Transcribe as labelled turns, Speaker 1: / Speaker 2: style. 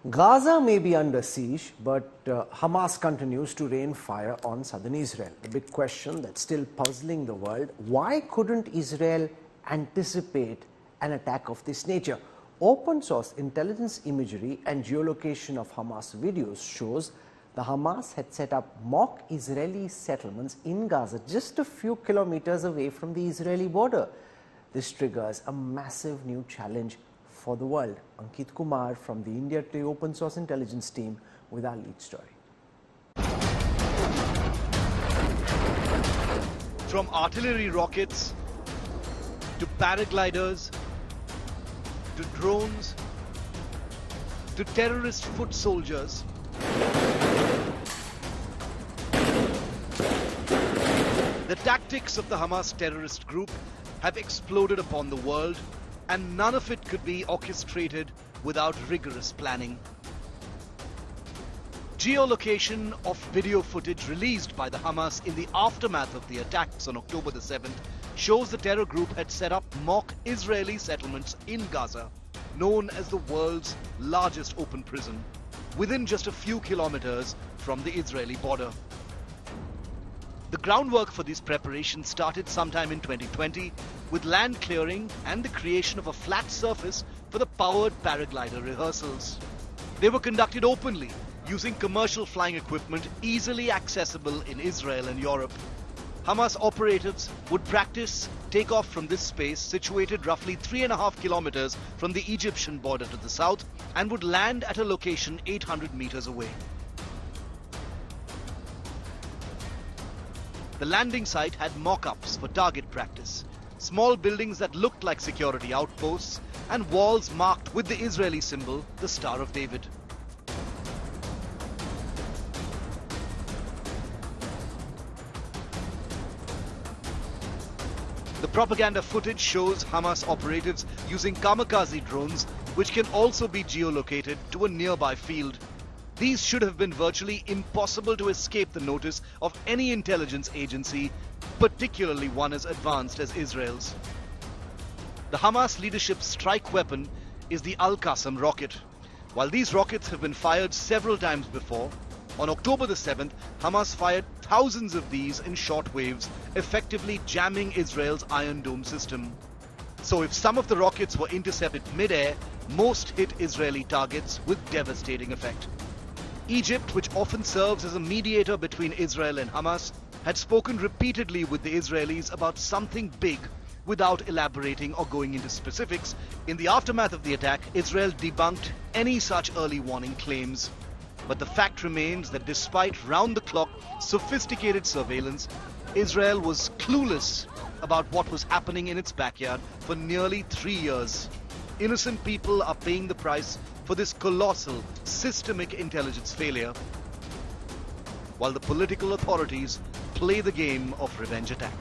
Speaker 1: Gaza may be under siege, but Hamas continues to rain fire on southern Israel. The big question that's still puzzling the world: why couldn't Israel anticipate an attack of this nature? Open source intelligence imagery and geolocation of Hamas videos shows the Hamas had set up mock Israeli settlements in Gaza just a few kilometers away from the Israeli border. This triggers a massive new challenge for the world. Ankit Kumar from the India Today Open Source Intelligence team with our lead story.
Speaker 2: From artillery rockets to paragliders to drones to terrorist foot soldiers, the tactics of the Hamas terrorist group have exploded upon the world, and none of it could be orchestrated without rigorous planning. Geolocation of video footage released by the Hamas in the aftermath of the attacks on October the 7th shows the terror group had set up mock Israeli settlements in Gaza, known as the world's largest open prison, within just a few kilometers from the Israeli border. The groundwork for these preparations started sometime in 2020 with land clearing and the creation of a flat surface for the powered paraglider rehearsals. They were conducted openly using commercial flying equipment easily accessible in Israel and Europe. Hamas operatives would practice takeoff from this space situated roughly 3.5 kilometers from the Egyptian border to the south and would land at a location 800 meters away. The landing site had mock-ups for target practice, small buildings that looked like security outposts, and walls marked with the Israeli symbol, the Star of David. The propaganda footage shows Hamas operatives using kamikaze drones, which can also be geolocated to a nearby field. These should have been virtually impossible to escape the notice of any intelligence agency, particularly one as advanced as Israel's. The Hamas leadership's strike weapon is the Al-Qassam rocket. While these rockets have been fired several times before, on October the 7th, Hamas fired thousands of these in short waves, effectively jamming Israel's Iron Dome system. So if some of the rockets were intercepted mid-air, most hit Israeli targets with devastating effect. Egypt, which often serves as a mediator between Israel and Hamas, had spoken repeatedly with the Israelis about something big without elaborating or going into specifics. In the aftermath of the attack, Israel debunked any such early warning claims. But the fact remains that despite round-the-clock sophisticated surveillance, Israel was clueless about what was happening in its backyard for nearly 3 years. Innocent people are paying the price for this colossal, systemic intelligence failure, while the political authorities play the game of revenge attack.